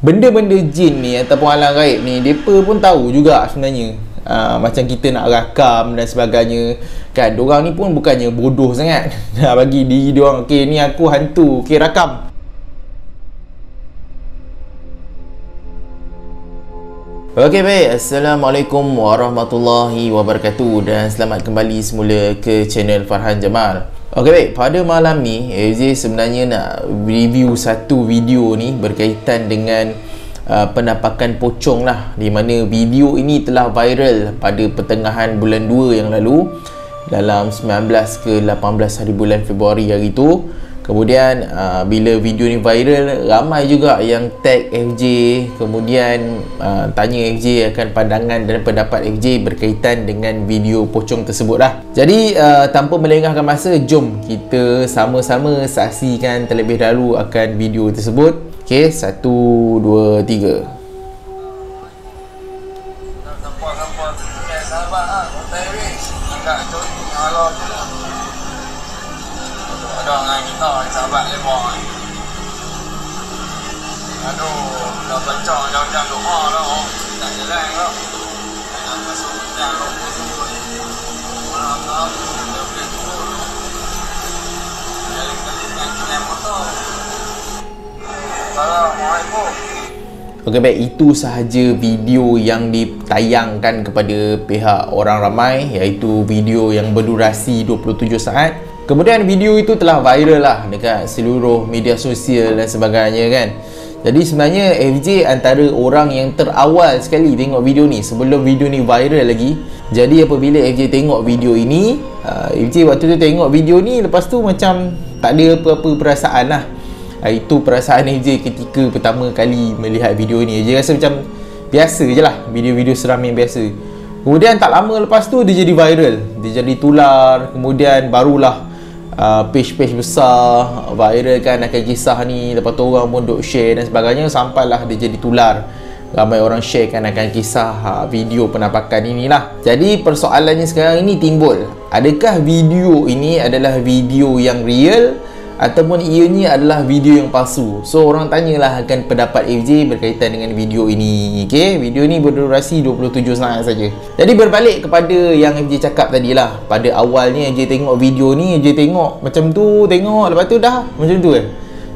Benda-benda jin ni ataupun alam gaib ni, mereka pun tahu juga sebenarnya. Macam kita nak rakam dan sebagainya kan, diorang ni pun bukannya bodoh sangat nak bagi diri diorang, okey ni aku hantu, okey rakam. Okey baik, Assalamualaikum warahmatullahi wabarakatuh dan selamat kembali semula ke channel Farhan Jamal. Okey baik, pada malam ni AJ sebenarnya nak review satu video ni berkaitan dengan penampakan pocong lah, di mana video ini telah viral pada pertengahan bulan 2 yang lalu, dalam 19 ke 18 hari bulan Februari hari itu. Kemudian bila video ni viral, ramai juga yang tag FJ, kemudian tanya FJ akan pandangan dan pendapat FJ berkaitan dengan video pocong tersebut lah. Jadi tanpa melengahkan masa, jom kita sama-sama saksikan terlebih dahulu akan video tersebut. Okey, 1, 2, 3. Ada orang kita sahabat lemah ni. Aduh, dah baca jauh-jauh doa dah. Tak jalan dah. Nak masuk hujan dah. Malam-malam dah boleh turun. Kali-kali naik motor. Assalamualaikum. Okey baik, itu sahaja video yang ditayangkan kepada pihak orang ramai, iaitu video yang berdurasi 27 saat. Kemudian video itu telah viral lah dekat seluruh media sosial dan sebagainya kan. Jadi sebenarnya FJ antara orang yang terawal sekali tengok video ni sebelum video ni viral lagi. Jadi apabila FJ tengok video ini, FJ waktu tu tengok video ni, lepas tu macam tak ada apa-apa perasaan lah. Itu perasaan FJ ketika pertama kali melihat video ni. FJ rasa macam biasa je lah, video-video seram yang biasa. Kemudian tak lama lepas tu dia jadi viral, dia jadi tular. Kemudian barulah page-page besar viral kan akan kisah ni. Lepas tu orang pun duk share dan sebagainya, sampailah dia jadi tular. Ramai orang share kan akan kisah video penampakan inilah. Jadi persoalannya sekarang ini timbul, adakah video ini adalah video yang real ataupun ianya adalah video yang palsu? So orang tanyalah akan pendapat FJ berkaitan dengan video ini. Okey, video ni berdurasi 27 saat saja. Jadi berbalik kepada yang FJ cakap tadi lah, pada awalnya FJ tengok video ni, FJ tengok macam tu, tengok lepas tu dah macam tu kan.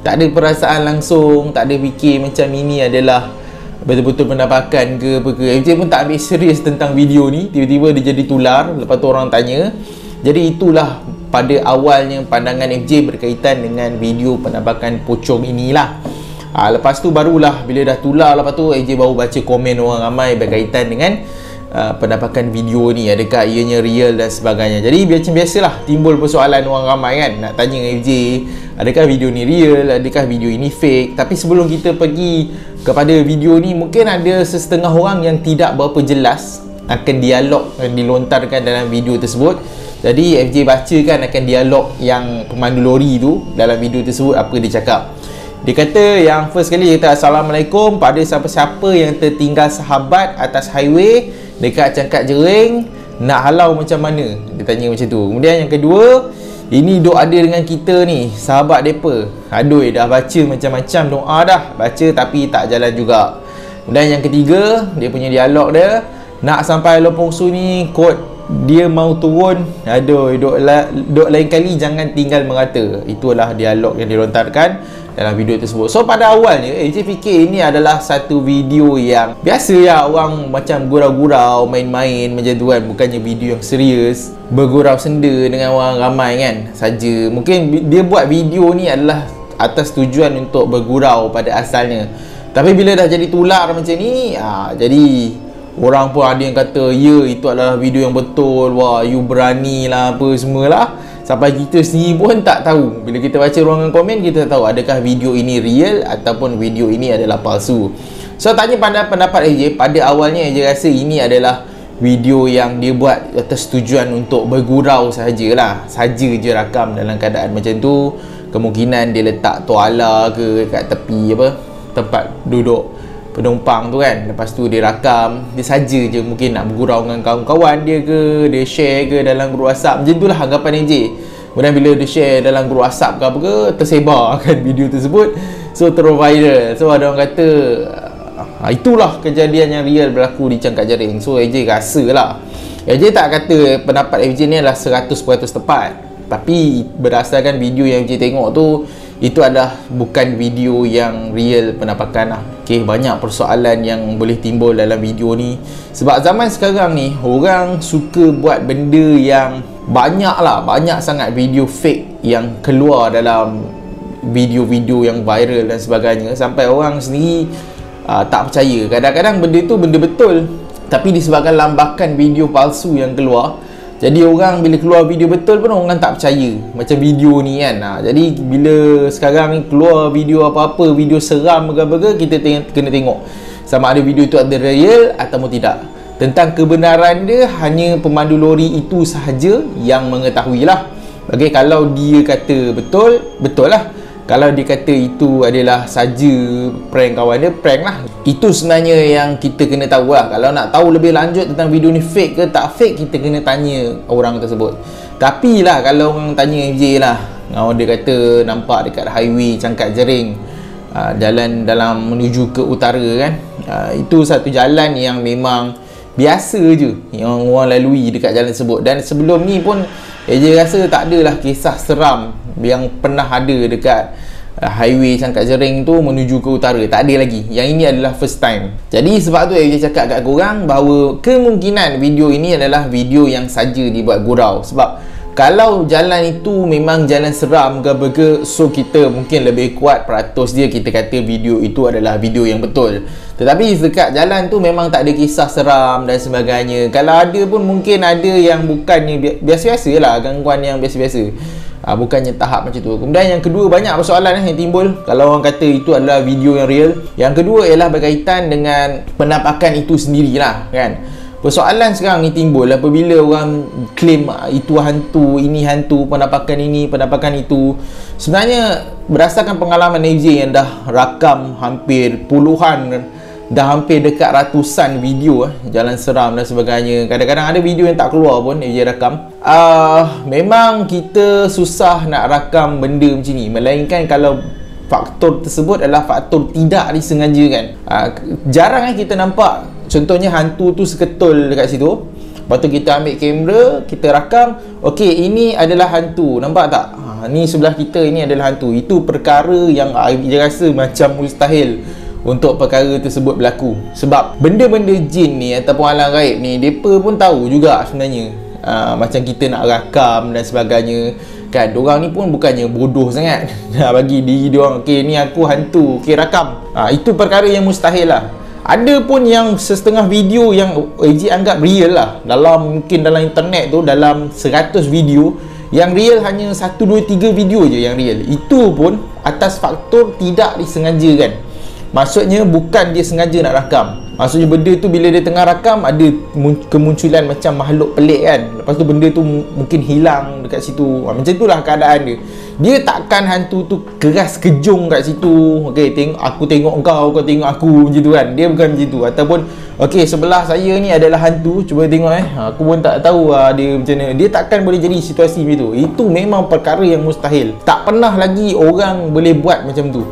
Tak ada perasaan langsung, tak ada fikir macam ini adalah betul-betul penampakan ke apa ke. FJ pun tak ambil serius tentang video ni. Tiba-tiba dia jadi tular, lepas tu orang tanya. Jadi itulah pada awalnya pandangan FJ berkaitan dengan video penampakan pocong inilah. Lepas tu barulah bila dah tular, lepas tu FJ baru baca komen orang ramai berkaitan dengan penampakan video ni, adakah ianya real dan sebagainya. Jadi macam biasalah timbul persoalan orang ramai kan, nak tanya FJ adakah video ni real, adakah video ini fake. Tapi sebelum kita pergi kepada video ni, mungkin ada sesetengah orang yang tidak berapa jelas akan dialog yang dilontarkan dalam video tersebut. Jadi FJ bacakan akan dialog yang pemandu lori tu dalam video tersebut. Apa dia cakap? Dia kata yang first kali dia kata, Assalamualaikum pada siapa-siapa yang tertinggal sahabat atas highway dekat Cangkat Jering, nak halau macam mana? Dia tanya macam tu. Kemudian yang kedua, ini duk ada dengan kita ni, sahabat depa. Aduh, dah baca macam-macam doa dah, baca tapi tak jalan juga. Kemudian yang ketiga, dia punya dialog dia, nak sampai Lopong Sunyi kod dia mau turun. Aduh, duk lain kali jangan tinggal merata. Itulah dialog yang dilontarkan dalam video tersebut. So pada awalnya AJ fikir ini adalah satu video yang biasa ya, orang macam gurau-gurau, main-main macam tu kan, bukannya video yang serius, bergurau senda dengan orang ramai kan saja. Mungkin dia buat video ni adalah atas tujuan untuk bergurau pada asalnya. Tapi bila dah jadi tular macam ni, jadi orang pun ada yang kata, ya itu adalah video yang betul, wah you berani lah apa semualah. Sampai kita sendiri pun tak tahu, bila kita baca ruangan komen kita tak tahu adakah video ini real ataupun video ini adalah palsu. So tanya pada pendapat AJ, pada awalnya AJ rasa ini adalah video yang dia buat atas tujuan untuk bergurau sahajalah, saja je rakam dalam keadaan macam tu. Kemungkinan dia letak tuala ke kat tepi apa tempat duduk penumpang tu kan, lepas tu dia rakam, dia saja je mungkin nak bergurau dengan kawan-kawan dia ke, dia share ke dalam grup WhatsApp, macam itulah anggapan AJ. Kemudian bila dia share dalam grup WhatsApp ke apa ke, tersebar kan video tersebut. So terus viral. So ada orang kata itulah kejadian yang real berlaku di Cangkat Jaring. So AJ rasa lah, AJ tak kata pendapat AJ ni adalah 100% tepat, tapi berdasarkan video yang AJ tengok tu, itu adalah bukan video yang real penampakan lah. Okay, banyak persoalan yang boleh timbul dalam video ni. Sebab zaman sekarang ni orang suka buat benda yang banyak sangat video fake yang keluar dalam video-video yang viral dan sebagainya, sampai orang sendiri tak percaya. Kadang-kadang benda tu benda betul, tapi disebabkan lambakan video palsu yang keluar, jadi orang bila keluar video betul pun orang tak percaya. Macam video ni kan. Jadi bila sekarang ni keluar video apa-apa, video seram ke-apa, kita kena tengok sama ada video tu ada real ataupun tidak. Tentang kebenaran dia, hanya pemandu lori itu sahaja yang mengetahui lah. Okay, kalau dia kata betul, betul lah. Kalau dia kata itu adalah saja prank kawan dia, prank lah. Itu sebenarnya yang kita kena tahu lah. Kalau nak tahu lebih lanjut tentang video ni fake ke tak fake, kita kena tanya orang tersebut. Tapi lah kalau orang tanya MJ lah, dia kata nampak dekat highway Cangkat Jaring, jalan dalam menuju ke utara kan, itu satu jalan yang memang biasa je yang orang lalui dekat jalan tersebut. Dan sebelum ni pun AJ rasa tak adalah kisah seram yang pernah ada dekat highway Cangkat Jaring tu menuju ke utara. Tak ada lagi. Yang ini adalah first time. Jadi sebab tu AJ cakap kat korang bahawa kemungkinan video ini adalah video yang saja dibuat gurau. Sebab kalau jalan itu memang jalan seram ke, so kita mungkin lebih kuat peratus dia, kita kata video itu adalah video yang betul. Tetapi dekat jalan tu memang tak ada kisah seram dan sebagainya. Kalau ada pun mungkin ada yang bukannya biasa-biasa lah, gangguan yang biasa-biasa, bukannya tahap macam tu. Kemudian yang kedua, banyak persoalan yang timbul kalau orang kata itu adalah video yang real. Yang kedua ialah berkaitan dengan penampakan itu sendirilah kan. Persoalan sekarang ni timbul apabila orang claim itu hantu, ini hantu, penampakan ini, penampakan itu. Sebenarnya berdasarkan pengalaman AJ yang dah rakam hampir puluhan, dah hampir dekat ratusan video jalan seram dan sebagainya. Kadang-kadang ada video yang tak keluar pun AJ rakam. Memang kita susah nak rakam benda macam ni, melainkan kalau faktor tersebut adalah faktor tidak disengajakan. Jarang kita nampak contohnya hantu tu seketul dekat situ, lepas tu kita ambil kamera, kita rakam, okey ini adalah hantu, nampak tak? Ni sebelah kita, ini adalah hantu. Itu perkara yang dia rasa macam mustahil untuk perkara tersebut berlaku. Sebab benda-benda jin ni ataupun alam gaib ni, mereka pun tahu juga sebenarnya macam kita nak rakam dan sebagainya kan. Diorang ni pun bukannya bodoh sangat bagi diri diorang, okey ni aku hantu, okey rakam. Itu perkara yang mustahil lah. Ada pun yang setengah video yang AJ anggap real lah, mungkin dalam internet tu dalam 100 video, yang real hanya 1, 2, 3 video je yang real. Itu pun atas faktor tidak disengajakan. Maksudnya bukan dia sengaja nak rakam. Maksudnya benda tu bila dia tengah rakam ada kemunculan macam makhluk pelik kan. Lepas tu benda tu mungkin hilang dekat situ. Macam itulah keadaan dia. Dia takkan hantu tu keras kejung kat situ. Okey, aku tengok kau tengok aku macam tu kan. Dia bukan macam tu. Ataupun okey, sebelah saya ni adalah hantu, cuba tengok aku pun tak tahu dia macam mana. Dia takkan boleh jadi situasi macam tu. Itu memang perkara yang mustahil. Tak pernah lagi orang boleh buat macam tu.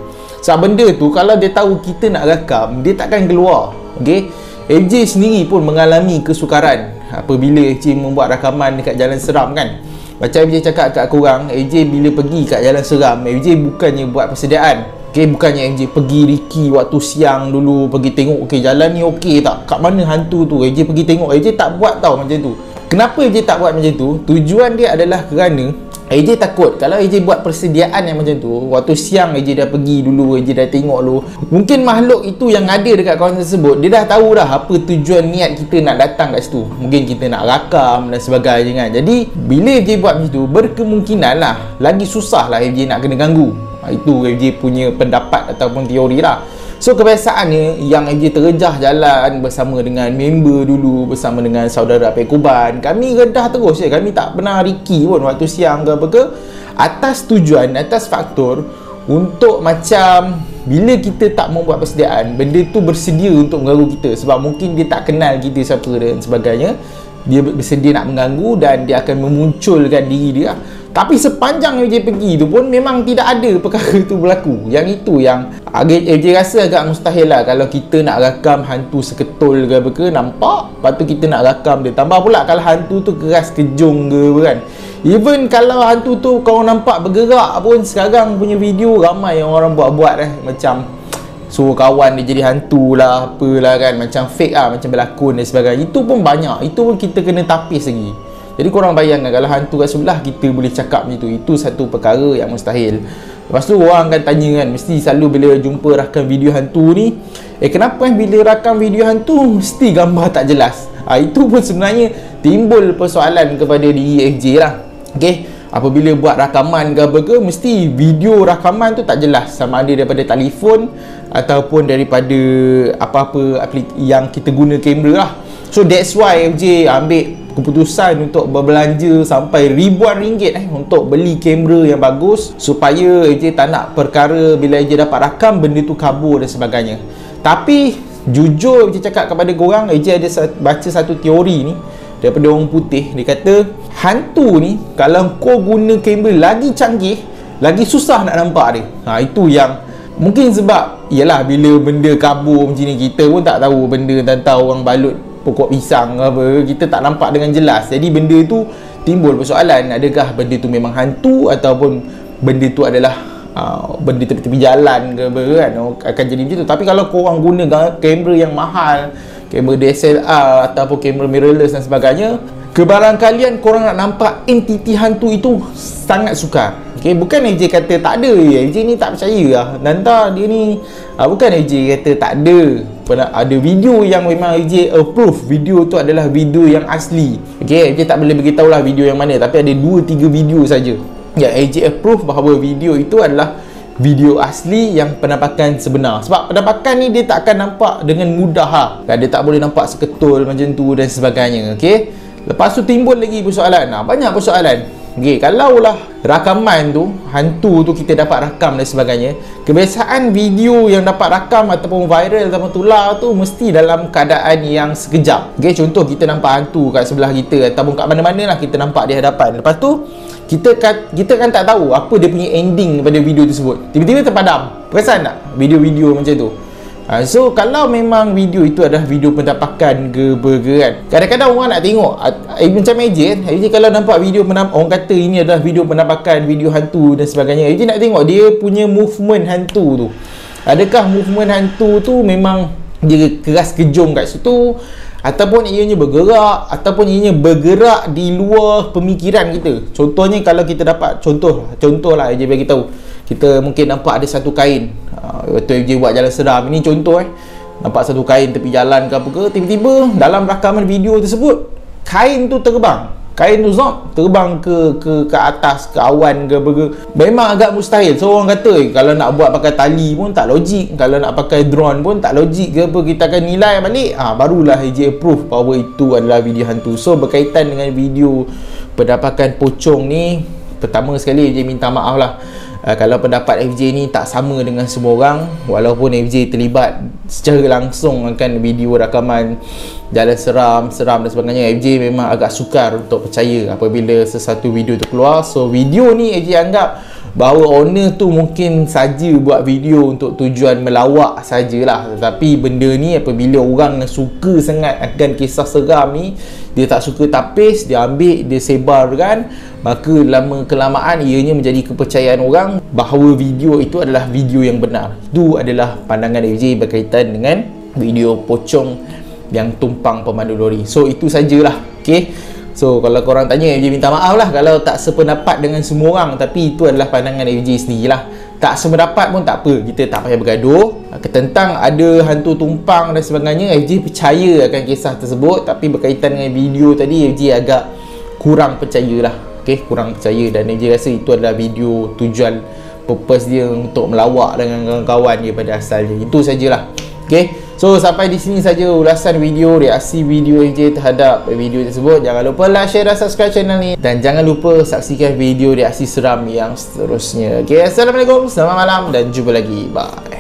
Sebab benda tu kalau dia tahu kita nak rakam, dia takkan keluar. Okey, AJ sendiri pun mengalami kesukaran apabila AJ membuat rakaman dekat jalan seram kan. Macam AJ cakap kat korang, AJ bila pergi kat jalan seram, AJ bukannya buat persediaan. Okey, bukannya AJ pergi Riki waktu siang dulu, pergi tengok okey jalan ni okey tak, kat mana hantu tu, AJ pergi tengok. AJ tak buat tau macam tu. Kenapa AJ tak buat macam tu? Tujuan dia adalah kerana AJ takut kalau AJ buat persediaan yang macam tu, waktu siang AJ dah pergi dulu, AJ dah tengok dulu, mungkin makhluk itu yang ada dekat kawasan tersebut, dia dah tahu dah apa tujuan niat kita nak datang kat situ. Mungkin kita nak rakam dan sebagainya kan. Jadi bila AJ buat macam tu, berkemungkinan lah lagi susah lah AJ nak kena ganggu. Itu AJ punya pendapat ataupun teori lah. So kebiasaannya yang AJ terjah jalan bersama dengan member dulu, bersama dengan saudara Pekoban, kami redah terus je. Kami tak pernah Riki pun waktu siang ke apa ke, atas tujuan, atas faktor untuk macam bila kita tak mau buat persediaan, benda tu bersedia untuk mengganggu kita. Sebab mungkin dia tak kenal kita siapa dan sebagainya, dia bersedia nak mengganggu dan dia akan memunculkan diri dia. Tapi sepanjang AJ pergi tu pun memang tidak ada perkara tu berlaku. Yang itu yang FJ rasa agak mustahil lah kalau kita nak rakam hantu seketul ke apa ke, nampak, lepas tu kita nak rakam dia. Tambah pula kalau hantu tu keras kejung ke kan. Even kalau hantu tu kau nampak bergerak pun, sekarang punya video ramai yang orang buat-buat macam suruh kawan dia jadi hantu lah, apalah kan, macam fake lah, macam berlakon dan sebagainya. Itu pun banyak, itu pun kita kena tapis lagi. Jadi korang bayangkan kalau hantu kat sebelah kita boleh cakap macam tu, itu satu perkara yang mustahil. Lepas tu orang akan tanya kan, mesti selalu bila jumpa rakam video hantu ni, kenapa bila rakam video hantu mesti gambar tak jelas? Itu pun sebenarnya timbul persoalan kepada diri FJ lah. Okay, apabila buat rakaman ke apa ke, mesti video rakaman tu tak jelas, sama ada daripada telefon ataupun daripada apa-apa yang kita guna kamera lah. So that's why FJ ambil keputusan untuk berbelanja sampai ribuan ringgit untuk beli kamera yang bagus, supaya FJ tak nak perkara bila FJ dapat rakam benda tu kabur dan sebagainya. Tapi jujur FJ cakap kepada korang, FJ ada baca satu teori ni daripada orang putih. Dia kata hantu ni kalau kau guna kamera lagi canggih, lagi susah nak nampak dia. Itu yang mungkin sebab ialah bila benda kabur macam ni, kita pun tak tahu benda, tak tahu orang balut pokok pisang ke apa, kita tak nampak dengan jelas. Jadi benda tu timbul persoalan, adakah benda tu memang hantu ataupun benda tu adalah benda tepi-tepi jalan ke apa kan, akan jadi macam tu. Tapi kalau korang guna kamera yang mahal, kamera DSLR ataupun kamera mirrorless dan sebagainya, kebarangkalian korang nak nampak entiti hantu itu sangat sukar. Okay, bukan FJ kata tak ada, FJ ni tak percaya lah, nanti dia ni bukan FJ kata tak ada. Ada video yang memang FJ approve, video tu adalah video yang asli. Okay, FJ tak boleh beritahu lah video yang mana, tapi ada 2-3 video saja yang FJ approve bahawa video itu adalah video asli yang penampakan sebenar. Sebab penampakan ni dia tak akan nampak dengan mudah lah. Dia tak boleh nampak seketul macam tu dan sebagainya. Okay, lepas tu timbul lagi persoalan, banyak persoalan. Okay, kalaulah rakaman tu, hantu tu kita dapat rakam dan sebagainya, kebiasaan video yang dapat rakam ataupun viral ataupun tular tu mesti dalam keadaan yang sekejap. Okay, contoh kita nampak hantu kat sebelah kita ataupun kat mana-mana lah kita nampak di hadapan. Lepas tu kita kan tak tahu apa dia punya ending pada video tersebut, tiba-tiba terpadam. Perasan tak video-video macam tu? So kalau memang video itu adalah video penampakan ke kan, kadang-kadang orang nak tengok macam AJ kan, AJ kalau nampak video orang kata ini adalah video penampakan, video hantu dan sebagainya, AJ nak tengok dia punya movement hantu tu. Adakah movement hantu tu memang dia keras kejung kat situ, ataupun ianya bergerak, ataupun ianya bergerak di luar pemikiran kita. Contohnya kalau kita dapat contoh lah AJ bagi tahu, kita mungkin nampak ada satu kain, waktu FJ buat jalan seram ini contoh, nampak satu kain tepi jalan ke apa ke, tiba-tiba dalam rakaman video tersebut kain tu terbang, kain tu terbang ke atas, ke awan ke apa ke. Memang agak mustahil. So orang kata kalau nak buat pakai tali pun tak logik, kalau nak pakai drone pun tak logik ke apa, kita akan nilai balik, barulah AJ approve bahawa itu adalah video hantu. So berkaitan dengan video penampakan pocong ni, pertama sekali AJ minta maaf lah kalau pendapat FJ ni tak sama dengan semua orang. Walaupun FJ terlibat secara langsung akan video rakaman jalan seram dan sebagainya, FJ memang agak sukar untuk percaya apabila sesuatu video tu keluar. So video ni FJ anggap bahawa owner tu mungkin saja buat video untuk tujuan melawak sajalah, tetapi benda ni apabila orang suka sangat akan kisah seram ni, dia tak suka tapis, dia ambil, dia sebarkan, maka lama kelamaan ianya menjadi kepercayaan orang bahawa video itu adalah video yang benar. Itu adalah pandangan FJ berkaitan dengan video pocong yang tumpang pemandu lori. So itu sajalah. Okay, so kalau korang tanya, FJ minta maaf lah kalau tak sependapat dengan semua orang, tapi itu adalah pandangan FJ sendirilah. Tak sependapat pun tak apa, kita tak payah bergaduh. Tentang ada hantu tumpang dan sebagainya, FJ percaya akan kisah tersebut, tapi berkaitan dengan video tadi FJ agak kurang percayalah. Okay, kurang percaya, dan FJ rasa itu adalah video tujuan purpose dia untuk melawak dengan kawan-kawan dia pada asalnya. Itu sajalah. Okay, so sampai di sini saja ulasan video reaksi video FJ terhadap video tersebut. Jangan lupa like, share dan subscribe channel ni, dan jangan lupa saksikan video reaksi seram yang seterusnya. Okay, Assalamualaikum, selamat malam dan jumpa lagi. Bye.